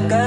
ka.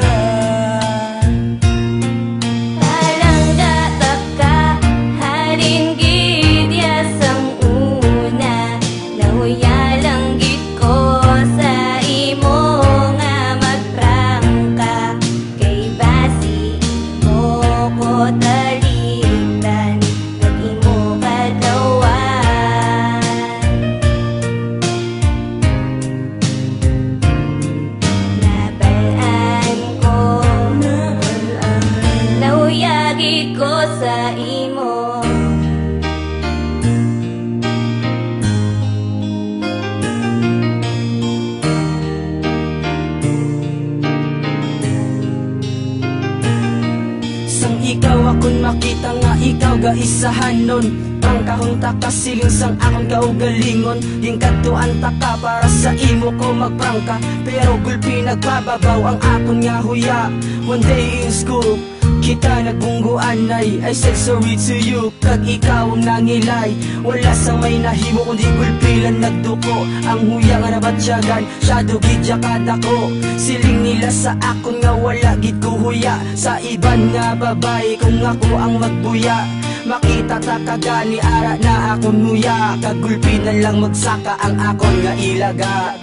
Kung makita nga ikaw gaisahan nun, pangkahong taka siling sang akong kaugalingon. Yung katuan taka para sa imo ko magprangka, pero gulpi nagpababaw ang akon nga huya. One day in school kita nagbungguan ay I said sorry to you, kag ikaw ang nangilay. Wala sang may nahimo kundi gulpilan nagduko. Ang huya nga nabatsyagan, shadow gidya kadako. Siling nila sa akon nga wala gid ko huya. Sa iban nga babay kung ako ang magbuya. Makita ta kagani ara na akon huya, kag gulpi na lang magsaka ang akon nga ilaga.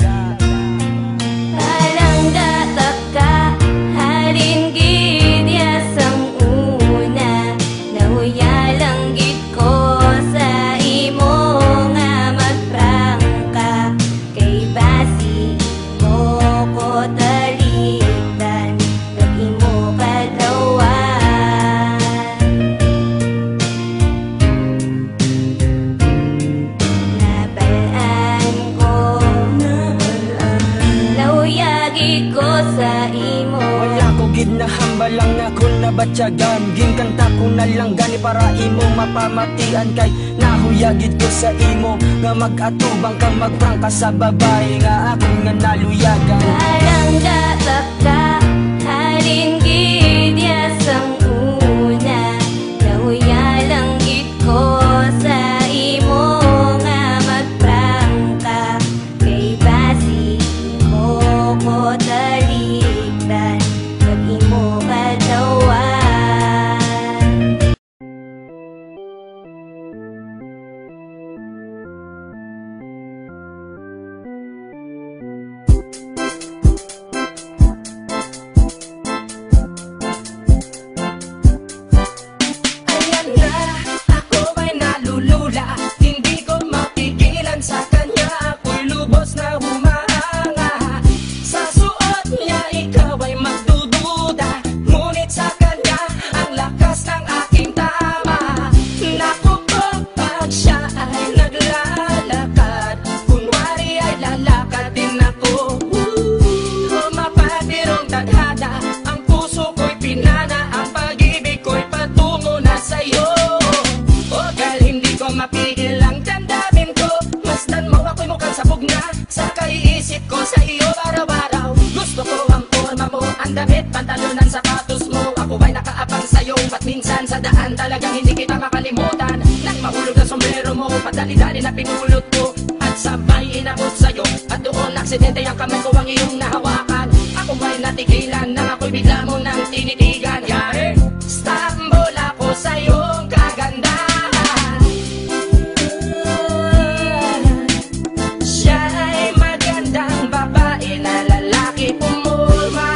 Parang datak ka, halin gidya sang una. Nahuya lang gid ko sa imo nga magprangka. Kay basi mo ko talikdan, kag imo kadlawan. Nabalaan ko, nahuya gid ko sa imo. Wala ko gid na hambalang na kung nabatsyagan. Ginkanta ko na lang gani para imo mapamatian. Kay nahuya gid ko sa imo nga mag-atubang ka magprangka sa babae nga akong nga naluyagan. Parang datak ka, halin gidya sang una. Nahuya lang gid ko sa imo nga magprangka. Kay basi mo ko talikdan, kag imo kadlawan. Ayan na, ako ay nalulula. Hindi ko mapigilan sa kanya, ako'y lubos na humahanga. Sa suot niya ikaw ay magdududa, ngunit sa kanya ang lakas ng aking tama. Naku po, pag siya ay naglalakad, kunwari ay lalakad din ako. Mapatirong tadhana, ang puso ko'y pinana, ang pag-ibig ko'y patungo na sa'yo. O dahil hindi ko mapigil ang damdamin ko, masdan mo ako'y mukhang sabog na sa kaiisip ko sa iyo araw-araw. Gusto ko ang forma mo, ang damit, pantalon, ang sapatos mo. Ako ay nakaabang sa'yo, ba't minsan sa daan talagang hindi kita makalimutan. Nang mahulog ang sombrero mo, padali-dali na pinulot ko, at sabay inabot sa'yo. At doon aksidente ang kamay ko ang iyong nahawakan. Ako ay natigilan nang ako'y bigla mo nang tinitigan. Yari, stambol ako sa iyong kagandahan. Siya ay magandang babae na lalaki pumulma.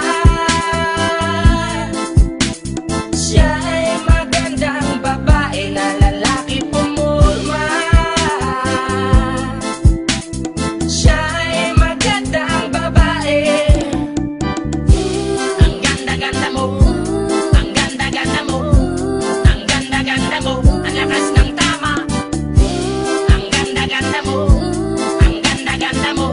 Siya ay magandang babae na lalaki pumulma. Siya ay magandang babae. Ang ganda-ganda mo, ang ganda-ganda mo, ang ganda-ganda mo, ang lakas ng tama. Ang ganda-ganda mo, ang ganda-ganda mo,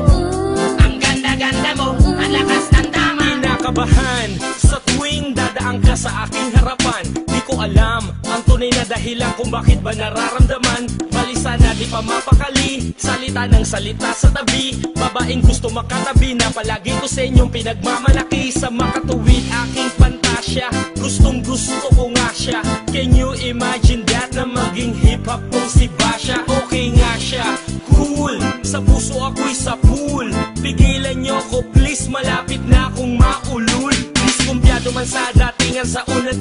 ang ganda-ganda mo, ang lakas ng tama. Kinakabahan sa tuwing dadaan ka sa aking harapan. Di ko alam ang tunay na dahilan kung bakit ba nararamdaman. Balisa na di pa mapakali, salita ng salita sa tabi. Babaeng gusto makatabi na palagi ko sa inyong pinagmamalaki. Sa makatuwid aking pantasya, gustong gusto ko nga siya. Can you imagine that na maging hip-hop kong si Basha? Okay nga siya, cool, sa puso ako'y sa pool. Pigilan niyo ko please, malapit na akong maulul. Di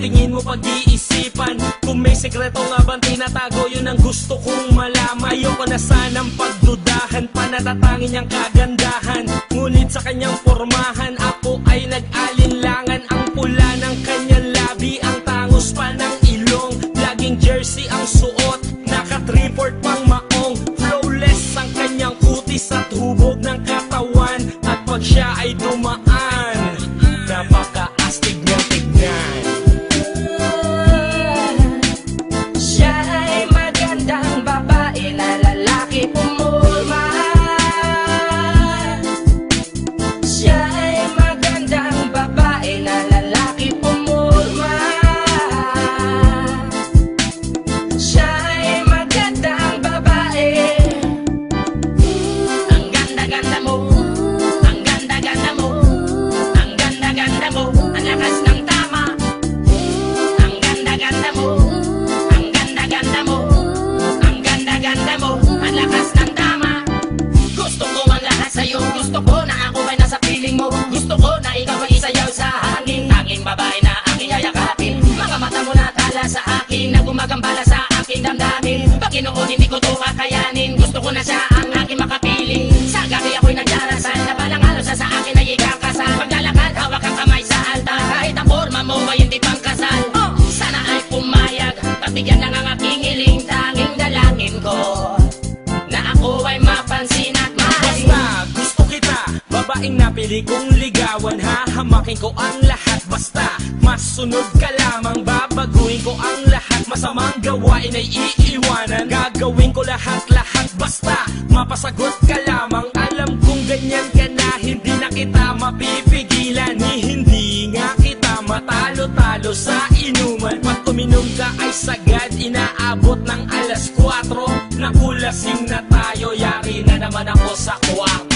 tingin mo pag-iisipan? Kung may sekreto nga bang tinatago, yun ang gusto kong malaman. Ayoko na sanang pagdudahan pa, natatangin niyang kagandahan. Ngunit sa kanyang pormahan, ako ay nag-alinlangan. Ang pula ng kanyang labi, ang tangos pa ng ilong. Laging jersey ang suot, naka 3/4 pang maong. Flawless ang kanyang kutis at hubog ng katawan. At pag siya ay dumaan, napaka-astig niyang tignan. Siya ay magandang babae na lalaki pumulma. Siya ay magandang babae na lalaki pumulma. Siya ay magandang babae. Ang ganda-ganda mo, ang ganda-ganda mo, ang ganda-ganda mo, ang lakas ng tama. Ang ganda-ganda mo, ang ganda-ganda mo, ang ganda-ganda mo, ang lakas ng tama. Gusto ko ang lahat sa'yo, gusto ko na ako ay nasa piling mo. Gusto ko na ikaw ay isayaw sa hangin. Tanging babae na aking yayakapin. Mga mata mo na tala sa akin, na gumagambala sa aking damdamin. Paginoon hindi ko to kakayanin, gusto ko na siya ang aking makapiling. Sa gabi ako'y nagdarasal, na palang halos sa akin ay ikakasal. Paglalakad, hawak ang kamay sa altar, kahit ang forma mo ay hindi pang kasal. Sana ay pumayag, pagbigyan lang ang aking hiling. Tanging dalangin ko, na ako ay mapansin at mahalin. Basta gusto kita, babaeng napili kong ligawan. Hahamakin ko ang lahat, basta masunod ka lamang. Babaguhin ko ang lahat, masamang gawain ay iiwanan. Gagawin ko lahat-lahat, basta mapasagot ka lamang. Alam kong ganyan ka na, hindi na kita mapipigilan. Hindi nga kita matalo-talo sa inuman. Pag uminom ka ay sagad, inaabot ng alas 4. Nakulasing na tayo, yari na naman ako sa kwarto.